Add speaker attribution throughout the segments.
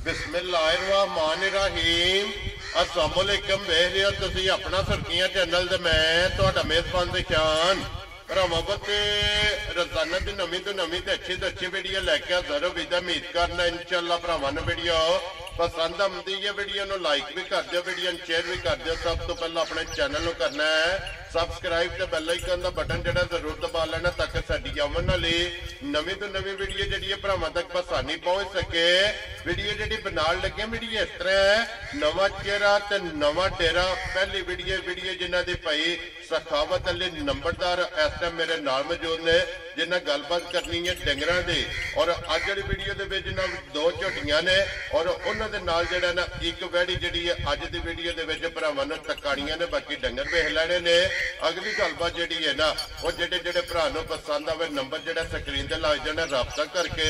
Speaker 1: बिस्मिल्लाहिर्रहमानिर्रहीम अस्सलाम वालेकुम वेख रहे हो तुसीं अपना सुर्खियां चैनल ते मैं तुहाडा मेज़बान दिशान भरावां ते रोजाना दी नवीं तो अच्छी वीडियो लैके हाज़र हो। उम्मीद करना इंशाअल्लाह भरावां नूं वीडियो पसंद आती है। वीडियो नूं लाइक भी कर दिओ, वीडियो नूं शेयर भी कर दिओ। सब तो पहले अपने चैनल नूं करना है सबसक्राइब ते बैल आइकन दा बटन जिहड़ा जरूर दबा लेना ताकि साडी आउण वाली नवीं तो नवीं वीडियो जिहड़ी है भरावां तक आसानी पहुंच सके। वीडियो जिहड़ी बनाउण लगे वीडियो इस तरह है, नवां चेहरा ते नवां डेरा। पहली वीडियो जिन्हां दी भाई सखावत अली नंबरदार इस टाइम मेरे नाल मौजूद ने जिन्हें गलबात करनी है डंगरां दी। और अज वाली वीडियो दे विच ना दो झोटियां ने और उन्हां दे नाल जिहड़ा ना एक वैड़ी जिहड़ी है अज दी वीडियो दे विच भरावां नूं टकाणियां ने, बाकी डंगर वेख लैणे ने। अगली गलबात जिहड़ी है ना वो जिहड़े भरा नूं पसंद आवे नंबर जिहड़ा स्क्रीन ते लग जाना, राबता करके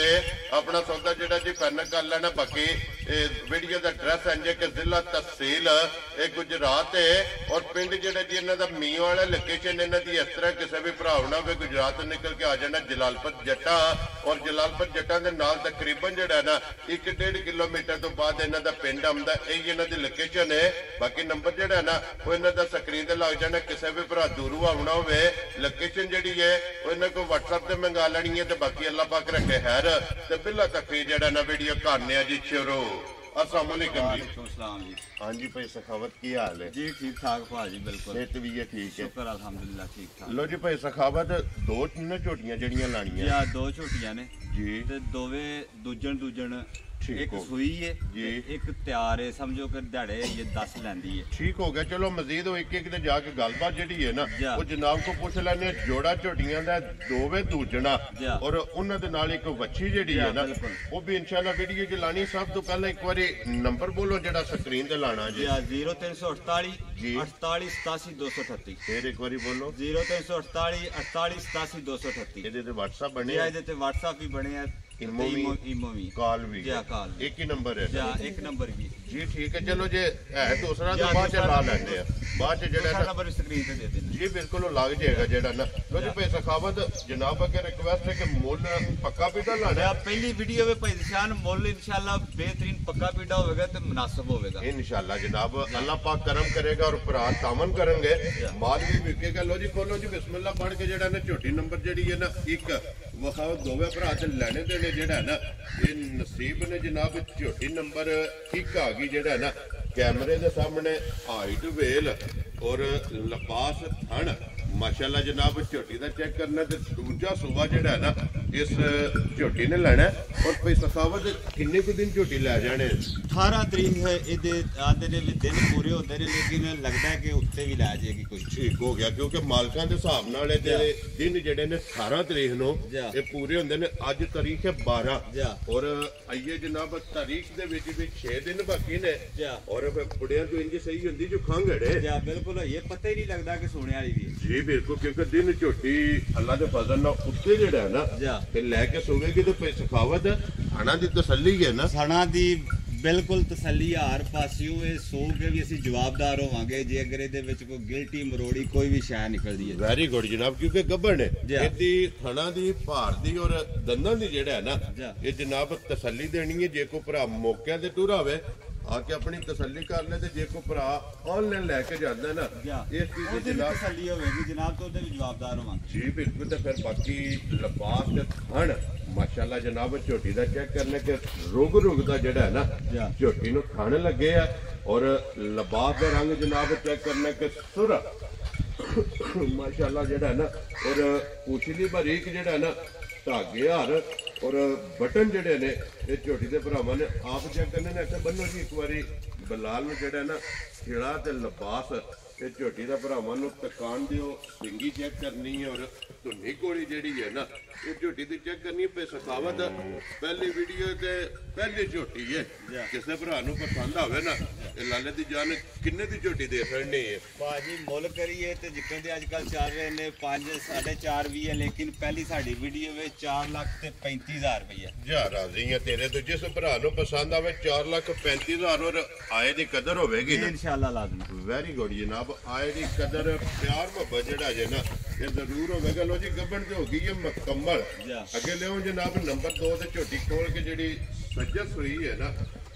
Speaker 1: अपना सौदा जिहड़ा जी फाइनल कर लेना। बाकी वीडियो का एड्रैस है कि जिला तहसील गुजरात है और पिंड जिहड़ा जी इन्हां दा मीआं वाला लोकेशन इन्हां दी इस तरह किसी भी भरा होना वे गुजरात निकल के आ जाना जलालपुर जट्टा और जलालपुर जट्टा के नाल तकरीबन जिहड़ा ना 1-1.5 किलोमीटर तो बाद इन्हां दा पिंड आउंदा। यही इन्हां दी लोकेशन है। बाकी नंबर जिहड़ा ना वो इन्हां दा स्क्रीन ते लग जाना। किसी भी भरा दूरों आउणा होवे लोकेशन जिहड़ी है वो इन्हां को WhatsApp ते मंगा लैनी है। ते बाकी अल्लाह पाक रखे खैर ते बिल्ला तक जिहड़ा ना वीडियो करने जी शुरू। अस्सलाम वालेकुम जी। हाँ जी भाई सखावत की हाल है
Speaker 2: जी? ठीक ठाक भाजी, बिल्कुल
Speaker 1: सेहत भी है ठीक है,
Speaker 2: शुक्र अल्हम्दुलिल्लाह ठीक ठाक।
Speaker 1: लो जी भाई सखावत दो ने झोटियां जड़ियां लानियां
Speaker 2: या दो झोटियां ने
Speaker 1: जी
Speaker 2: ते दोवे दूजन
Speaker 1: ठीक
Speaker 2: एक
Speaker 1: हो
Speaker 2: सुई है
Speaker 1: जी,
Speaker 2: एक तैयार है, समझो कि दिहाड़े ये 10 लैंदी है।
Speaker 1: ठीक हो गया। चलो मजीद वो एक ते जाके गलबात जिहड़ी है ना वो जनाब को पूछ लैने। जोड़ा झोटियां दा दोवे दूजना और उन्हां दे नाल एक वच्छी जिहड़ी है ना वो भी इंशाअल्लाह वीडियो च लानी। सब तो पहले एक बारी नंबर बोलो जिहड़ा स्क्रीन ते लाना जी।
Speaker 2: 0348
Speaker 1: जी
Speaker 2: 48 87 238।
Speaker 1: फिर एक बारी बोलो
Speaker 2: 0348 48 87 238।
Speaker 1: ਇਹਦੇ ਤੇ WhatsApp ਬਣੇ
Speaker 2: ਇਹਦੇ ਤੇ WhatsApp भी बने हैं,
Speaker 1: इमो भी कॉल भी एक ही नंबर है
Speaker 2: एक नंबर भी
Speaker 1: जी। ठीक है चलो जे है दूसरा तो बाद च ला लेंगे बाद च जेड़ा
Speaker 2: नंबर स्क्रीन पे दे देना
Speaker 1: जी बिल्कुल लग जाएगा जेड़ा ना। लो जी भाई सखावत जनाब अगे रिक्वेस्ट है कि मुल पक्का पीटा लाना।
Speaker 2: पहली वीडियो में भाई निशान मुल इंशाल्लाह बेहतरीन पक्का पीटा होगा तो मुनासिब होगा
Speaker 1: इंशाल्लाह जनाब। अल्लाह पाक करम करेगा और भरा तामन करेंगे माल भी बिकेगा। लो जी खोलो जी बिस्मिल्लाह पढ़ के जेड़ा ना झोटी नंबर जेड़ी है ना एक वखाओ दोवे भरा च लेने देने जेड़ा ना ये नसीब ने जनाब। झोटी नंबर 1 आ गई जेड़ा ना कैमरे के सामने हाइट वेल और लपास थन माशाल्लाह जनाब। झोटी का चेक करना तो दूजा सूबा जेड़ा ना इस झोटी ने लेना और भाई सखावत किन्ने कुछ दिन झोटी लै जाने
Speaker 2: 18 तरीक है आते ने भी दिन पूरे होते ने लेकिन लगता है कि उत्ते भी लै जाएगी कुछ।
Speaker 1: ठीक हो गया क्योंकि मालकां दे हिसाब नाल दिन जेडे ने 18 तरीक नो ये पूरे होंदे ने। अज तारीख है 12 और आइए जनाब तारीख दे विच भी 6 दिन बाकी ने और बुढ़ियां तो इंज सही होंदी जो खंघड़े
Speaker 2: बिल्कुल ये पता ही नहीं लगता कि सोने वाली भी
Speaker 1: जी बिल्कुल। क्योंकि दिन झोटी अल्लाह के फजल नाल उत्ते जेड़ा है ना ते लैके सोवेगी तो सखावत खाना दी तसल्ली है ना
Speaker 2: खाना दी बिल्कुल तसल्ली हर पासियों सो के भी असीं जवाबदार होवांगे जे अगर इहदे विच कोई गिल्टी मरोड़ी कोई भी शै निकलदी है।
Speaker 1: वेरी गुड जनाब क्योंकि गब्बड़ ने इहदी थणा दी भार दी और दंदां दी जेड़ा है ना ये जनाब तसल्ली देनी है। जे कोई भरा मौके ते टुरा होवे आके अपनी तसल्ली कर ले जे कोई भरा ऑनलाइन लैके जांदा है ना इस चीज दी जनाब
Speaker 2: तसल्ली होवेगी जनाब तो ओहदे भी जवाबदार होवांगे जी
Speaker 1: बिल्कुल। तो फिर बाकी लिबास ते थण माशाल्लाह जनाब झोटी का चेक करने के रुग का जेड़ा है ना झोटी नूं थण लगे है और लिबास का रंग जनाब चेक करने के सुर माशाल्लाह जेड़ा है ना और पूछली बारीक जेड़ा है ना धागे हार और बटन जेडे ने ये झोटी के भरावां ने आप चेक करने ने इत्थे बन्नो जी एक बारी बलाल नूं जेड़ा ना खिड़ा ते लिबास ते झोटी का भरावां नूं तकान दिओ सिंगी चेक करनी है और धुनी कोड़ी जेड़ी है ना ये झोटी दी चेक करनी पे सखावत पहली वीडियो ते पहली झोटी है किसी भरा नूं पसंद आवे ना ये लाले दी जान किन्ने दी झोटी दे छड़नी है
Speaker 2: भाजी मुल करिए ते जिक्र दे अजकल चल रहे ने 5 4.5 भी है लेकिन पहली साडी वीडियो में 4,35,000 रुपया
Speaker 1: जा राजी है तेरे तो जिस भरा नूं पसंद आवे 4,35,000 और आए दी कदर होवेगी ना
Speaker 2: इंशाल्लाह लाजमी।
Speaker 1: वेरी गुड जनाब आए दी कदर प्यार मोहब्बत जेड़ा जे ना ये जरूर होवेगा। लो जी गब्बड़ ते हो गई है मुकम्मल अगे लियो जनाब नंबर 2 ते झोटी खोल के जेड़ी सज्जत हुई है ना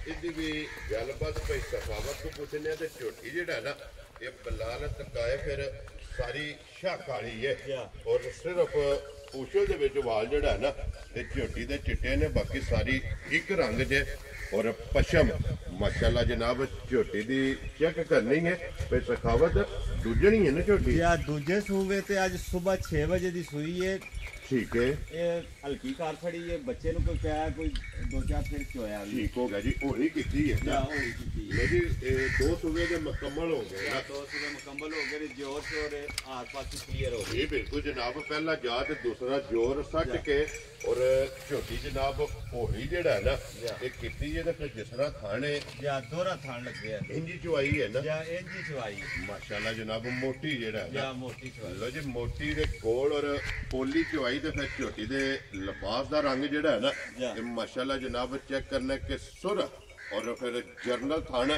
Speaker 1: ਇਹਦੀ ਵੀ ਗੱਲਬਾਤ ਭਾਈ ਸਖਾਵਤ ਤੋਂ ਪੁੱਛਨੇ ਤੇ ਝੋਟੀ ਜਿਹੜਾ ਨਾ ਇਹ ਬਲਾਲ ਤਕਾਏ ਫਿਰ ਸਾਰੀ ਸ਼ਾਖ ਵਾਲੀ ਹੈ ਔਰ ਸਿਰਫ ਪੂਛਲ ਦੇ ਵਿੱਚ ਵਾਲ ਜਿਹੜਾ ਹੈ ਨਾ ਇਹ ਝੋਟੀ ਦੇ ਚਿੱਟੇ ਨੇ ਬਾਕੀ ਸਾਰੀ ਇੱਕ ਰੰਗ ਜੇ ਔਰ ਪਸ਼ਮ ਮਾਸ਼ਾਅੱਲਾ ਜਨਾਬ ਝੋਟੀ ਦੀ ਚੈੱਕ ਕਰਨੀ ਹੈ ਤੇ ਸਖਾਵਤ ਦੂਜਣੀ ਹੈ ਨਾ ਝੋਟੀ
Speaker 2: या दूजे सूबे ते आज सुबह 6 बजे दी सुई है
Speaker 1: ਠੀਕ ਹੈ
Speaker 2: ये हल्की कार खड़ी है बच्चे नु कोई पिया कोई 2-4 फिर चोया भी
Speaker 1: ਠੀਕ ਹੋ ਗਿਆ ਜੀ ਉਹੀ ਕੀਤੀ ਹੈ
Speaker 2: या
Speaker 1: ਨਾ
Speaker 2: होई की
Speaker 1: ਲੋ ਜੀ ਇਹ ਦੋ ਸੂਬੇ ਦੇ ਮੁਕੰਮਲ ਹੋ ਗਏ
Speaker 2: या तो सुबह मुकम्मल हो गए जोर से और आस पास क्लियर हो गई
Speaker 1: ਇਹ ਬਿਲਕੁਲ ਜਨਾਬ ਪਹਿਲਾ ਜਾ ਤੇ ਦੂਸਰਾ ਜੋਰ ਸੱਟ ਕੇ ਔਰ ਝੋਟੀ ਜਨਾਬ ਉਹੀ ਜਿਹੜਾ ਹੈ ਨਾ ਇਹ ਕੀਤੀ ਹੈ ਤੇ ਫਿਰ ਜਿਸ ਤਰ੍ਹਾਂ ਖਾਣੇ
Speaker 2: या दोरा थान लग गया
Speaker 1: ਇੰਜੀ ਚੁਆਈ ਹੈ ਨਾ
Speaker 2: या इंजी चवाई
Speaker 1: ਮਾਸ਼ਾਅੱਲਾ ਜਨਾਬ ਮੋਟੀ ਜਿਹੜਾ ਹੈ
Speaker 2: या
Speaker 1: ਨਾ
Speaker 2: मोटी चवाई
Speaker 1: ਲੋ ਜੀ ਮੋਟੀ ਦੇ ਕੋਲ ਔਰ ਪੋਲੀ ਚੁਆਈ ਤੇ ਫਿਰ ਝੋਟੀ ਦੇ ਲਿਬਾਸ ਦਾ ਰੰਗ ਜਿਹੜਾ ਹੈ ਨਾ ਇਹ ਮਾਸ਼ਾਅੱਲਾ ਜਨਾਬ ਚੈੱਕ ਕਰਨਾ ਕਿ ਸੁਰ ਔਰ ਫਿਰ ਜਰਨਲ ਥਣ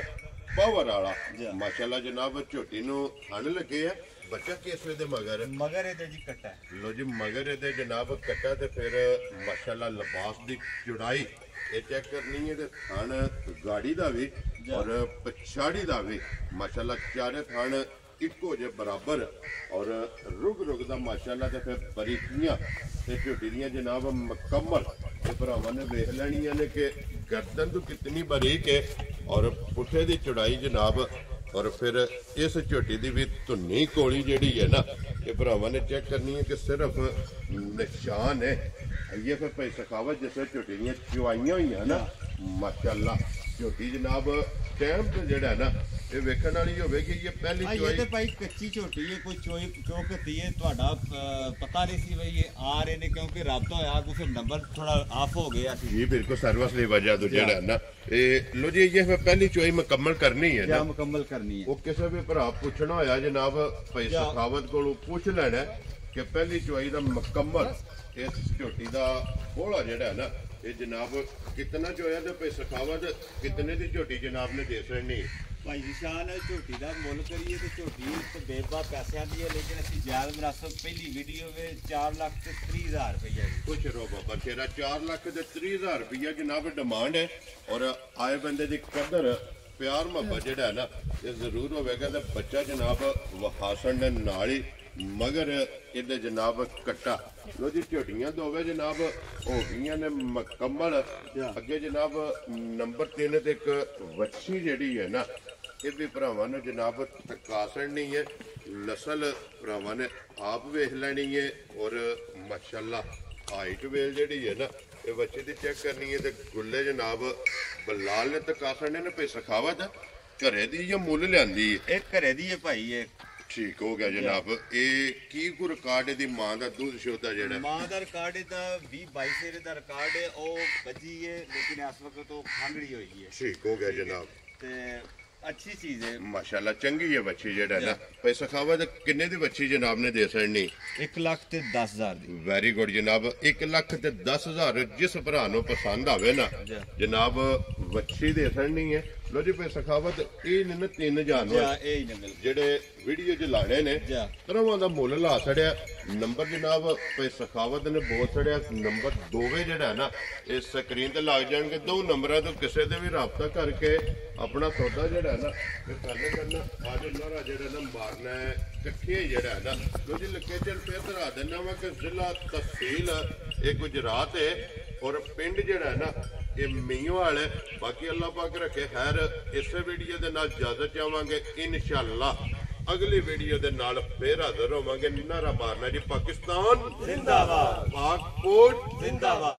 Speaker 1: ਪਾਵਰ ਵਾਲਾ ਮਾਸ਼ਾਅੱਲਾ ਜਨਾਬ ਝੋਟੀ ਨੂੰ ਥਣ ਲੱਗੇ ਆ ਬੱਚਾ ਕਿਸ ਵੇ ਦੇ ਮਗਰ
Speaker 2: मगर ये जी कट्टा है
Speaker 1: ਲੋ ਜੀ ਮਗਰ ਇਹਦੇ ਜਨਾਬ ਕੱਟਾ ਤੇ ਫਿਰ ਮਾਸ਼ਾਅੱਲਾ ਲਿਬਾਸ ਦੀ ਚੁੜਾਈ ਇਹ ਚੈੱਕ ਕਰਨੀ ਹੈ ਤੇ ਥਣ ਗਾੜੀ ਦਾ ਵੀ ਔਰ ਪਛਾੜੀ ਦਾ ਵੀ ਮਾਸ਼ਾਅੱਲਾ ਚਾਰੇ ਥਣ ਇੱਕੋ ਜੇ ਬਰਾਬਰ ਔਰ ਰੁਗ ਦਾ ਮਾਸ਼ਾਅੱਲਾ ਤੇ ਫਿਰ ਬਰੀਕੀਆਂ ਤੇ ਝੋਟੀ ਦੀਆਂ ਜਨਾਬ ਮੁਕੰਮਲ ਇਹ ਭਰਾਵਾਂ ਨੇ ਵੇਖ ਲੈਣੀਆਂ ਨੇ ਕਿ ਗਰਦਨ ਤੋਂ ਕਿਤਨੀ ਬਰੀਕ ਹੈ ਔਰ ਪੁੱਠੇ ਦੀ ਚੜਾਈ ਜਨਾਬ ਔਰ ਫਿਰ ਇਸ ਝੋਟੀ ਦੀ ਵੀ ਧੁੰਨੀ ਕੋਲੀ ਜਿਹੜੀ ਹੈ ਨਾ ਇਹ ਭਰਾਵਾਂ ਨੇ ਚੈੱਕ ਕਰਨੀ ਹੈ ਕਿ ਸਿਰਫ ਨਿਸ਼ਾਨ ਹੈ ਇਹ ਫਿਰ ਭਾਈ ਸਖਾਵਤ ਜਿਸ ਝੋਟੀ ਦੀਆਂ ਚੁਆਈਆਂ ਹੋਈਆਂ ਨਾ ਮਾਸ਼ਾਅੱਲਾ ਝੋਟੀ ਜਨਾਬ ਟਾਈਮ ਤੇ ਜਿਹੜਾ ਨਾ ਇਹ ਵੇਖਣ ਵਾਲੀ ਹੋਵੇਗੀ ਇਹ ਪਹਿਲੀ
Speaker 2: ये
Speaker 1: ਚੁਆਈ
Speaker 2: तो भाई कच्ची छोटी है कोई चौक होती है ਤੁਹਾਡਾ पता नहीं सी भाई ये आ रहे ने क्योंकि राब्ता होया कुछ नंबर थोड़ा ऑफ हो गया सी
Speaker 1: ਜੀ ਬਿਲਕੁਲ ਸਰਵਿਸ ਦੀ ਵਜ੍ਹਾ ਤੋਂ ਜਿਹੜਾ ਨਾ ਇਹ ਲੋ ਜੀ ਇਹ ਫਿਰ ਪਹਿਲੀ ਚੁਆਈ ਮੁਕੰਮਲ ਕਰਨੀ ਹੈ
Speaker 2: क्या
Speaker 1: ਨਾ
Speaker 2: मुकम्मल करनी है
Speaker 1: ਉਹ ਕਿਸੇ ਵੀ ਭਰਾ ਪੁੱਛਣਾ ਹੋਇਆ ਜਨਾਬ ਭਾਈ ਸਖਾਵਤ ਕੋਲੋਂ ਪੁੱਛ ਲੈਣਾ ਕਿ ਪਹਿਲੀ ਚੁਆਈ ਦਾ ਮੁਕੰਮਲ ਇਸ ਝੋਟੀ ਦਾ ਬੋਲਾ ਜਿਹੜਾ ਹੈ ਨਾ ਇਹ ਜਨਾਬ ਕਿਤਨਾ ਚੋਇਆ ਤੇ ਭਾਈ ਸਖਾਵਤ ਕਿਤਨੇ ਦੀ ਝੋਟੀ ਜਨਾਬ ਨੇ ਦੇ ਸਕਣੀ
Speaker 2: ਭਾਈ ਨਿਸ਼ਾਨ ਝੋਟੀ ਦਾ ਮੁੱਲ ਕਰੀਏ ਤੇ ਝੋਟੀ ਤੇ ਬੇਬਾ ਪੈਸਿਆਂ ਦੀ ਹੈ ਲੇਕਿਨ ਅਸੀਂ ਜਾਇਜ਼ ਮੁਨਾਸਬ ਪਹਿਲੀ ਵੀਡੀਓ ਵਿੱਚ 4,30,000 ਰੁਪਏ
Speaker 1: ਕੁਛ ਰੋ ਬਾਬਾ ਤੇਰਾ 4,30,000 ਰੁਪਇਆ ਜਨਾਬ ਡਿਮਾਂਡ ਹੈ ਔਰ ਆਏ ਬੰਦੇ ਦੀ ਕਦਰ ਪਿਆਰ ਮੁਹੱਬਤ ਜਿਹੜਾ ਹੈ ਨਾ ਇਹ ਜ਼ਰੂਰ ਹੋਵੇਗਾ ਤੇ ਬੱਚਾ ਜਨਾਬ ਵਹਾਸਣ ਦੇ ਨਾਲ ਹੀ ਮਗਰ ਇਹਦੇ ਜਨਾਬ ਕੱਟਾ ਲੋ ਜੀ ਝੋਟੀਆਂ ਦੋਵੇਂ ਜਨਾਬ ਹੋ ਗਈਆਂ ਨੇ ਮੁਕੰਮਲ ਅੱਗੇ ਜਨਾਬ ਨੰਬਰ 3 ਤੇ ਇੱਕ ਵੱਛੀ ਜਿਹੜੀ ਹੈ ਨਾ ਇਹ ਵੀ ਭਰਾਵਾਂ ਨੇ ਜਨਾਬ ਤਕਾਸਣ ਨਹੀਂ ਹੈ ਨਸਲ ਭਰਾਵਾਂ ਨੇ ਆਪ ਵੇਖ ਲੈਣੀ ਹੈ ਔਰ ਮਾਸ਼ਾਅੱਲਾ ਹਾਈਟ ਵੇਲ ਜਿਹੜੀ ਹੈ ਨਾ ਇਹ ਬੱਚੇ ਦੀ ਚੈੱਕ ਕਰਨੀ ਹੈ ਤੇ ਗੁੱਲੇ ਜਨਾਬ ਬਲਾਲ ਨੇ ਤਕਾਸਣ ਨੇ ਪਈ ਸਖਾਵਤ ਘਰੇ ਦੀ ਜਾਂ ਮੁੱਲ ਲਿਆਂਦੀ ਹੈ
Speaker 2: ਇਹ ਘਰੇ ਦੀ ਹੈ ਭਾਈ ਇਹ
Speaker 1: ਠੀਕ ਹੋ ਗਿਆ ਜਨਾਬ ਇਹ ਕੀ ਕੋ ਰਿਕਾਰਡ ਇਹਦੀ ਮਾਂ ਦਾ ਦੁੱਧ ਸ਼ੋਧਾ ਜਿਹੜਾ
Speaker 2: ਮਾਂ ਦਾ ਰਿਕਾਰਡ ਇਹਦਾ 20-22 ਸੇਰੇ ਦਾ ਰਿਕਾਰਡ ਹੈ ਉਹ ਵੱਜੀ ਹੈ ਲੇਕਿਨ ਇਸ ਵਕਤ ਉਹ ਖਾਂਗੜੀ ਹੋਈ ਹੈ
Speaker 1: ਠੀਕ ਹੋ ਗਿਆ ਜਨਾਬ
Speaker 2: ਤੇ ਅੱਛੀ ਚੀਜ਼ ਹੈ
Speaker 1: ਮਾਸ਼ਾਅੱਲਾ ਚੰਗੀ ਹੈ ਬੱਚੀ ਜਿਹੜਾ ਨਾ ਭਾਈ ਸਖਾਵਤ ਕਿੰਨੇ ਦੀ ਬੱਚੀ ਜਨਾਬ ਨੇ ਦੇ ਸਕਣੀ
Speaker 2: 1,10,000 ਦੀ
Speaker 1: ਵੈਰੀ ਗੁੱਡ ਜਨਾਬ 1,10,000 ਜਿਸ ਭਰਾ ਨੂੰ ਪਸੰਦ ਆਵੇ ਨਾ ਜਨਾਬ ਵੱਛੀ ਦੇ ਸਕਣੀ ਹੈ ਲੋ ਜੀ ਭਾਈ ਸਖਾਵਤ ਇਹ ਨੇ 3 ਜਾਨਵਰ
Speaker 2: ਇਹ ਹੀ ਨੰਗਲ
Speaker 1: ਜਿਹੜੇ ਵੀਡੀਓ 'ਚ ਲਾਣੇ ਨੇ ਤਰ੍ਹਾਂ ਦਾ ਮੁੱਲ ਲਾ ਛੜਿਆ ਨੰਬਰ ਜਨਾਬ ਭਾਈ ਸਖਾਵਤ ਨੇ ਬੋਲ ਛੜਿਆ ਨੰਬਰ ਦੋਵੇਂ ਜਿਹੜਾ ਨਾ ਇਹ ਸਕਰੀਨ ਤੇ ਲੱਗ ਜਾਣਗੇ ਦੋ ਨੰਬਰਾਂ ਤੋਂ ਕਿਸੇ ਦੇ ਵੀ ਰਾਬਤਾ ਕਰਕੇ ਆਪਣਾ ਸੌਦਾ ਜਿਹੜਾ ਨਾ ਇਹ ਕਰਨਾ ਅੱਜ ਨਾਰਾ ਜਿਹੜਾ ਨਾ ਮਾਰਨਾ ਹੈ ਇਕੱਠੇ ਜਿਹੜਾ ਨਾ ਲੋ ਜੀ ਲੋਕੇਸ਼ਨ ਫੇਰ ਧਰਾ ਦੇਣਾ ਵਾ ਕਿ ਜ਼ਿਲ੍ਹਾ ਤਹਿਸੀਲ ਇਹ ਗੁਜਰਾਤ ਹੈ ਔਰ ਪਿੰਡ ਜਿਹੜਾ ਨਾ ਇਹ ਮੀਂਹਵਾਲ ਹੈ ਬਾਕੀ ਅੱਲਾਹ ਪਾਕ ਰੱਖੇ ਖੈਰ ਇਸੇ ਵੀਡੀਓ ਦੇ ਨਾਲ ਇਜਾਜ਼ਤ ਚਾਹਾਂਗੇ ਇਨਸ਼ਾਅੱਲਾ ਅਗਲੀ ਵੀਡੀਓ ਦੇ ਨਾਲ ਫੇਰ ਹਾਜ਼ਰ ਹੋਵਾਂਗੇ ਨਾਰਾ ਮਾਰਨਾ ਜੀ ਪਾਕਿਸਤਾਨ
Speaker 2: ਜ਼ਿੰਦਾਬਾਦ
Speaker 1: ਪਾਕ ਫੌਜ
Speaker 2: ਜ਼ਿੰਦਾਬਾਦ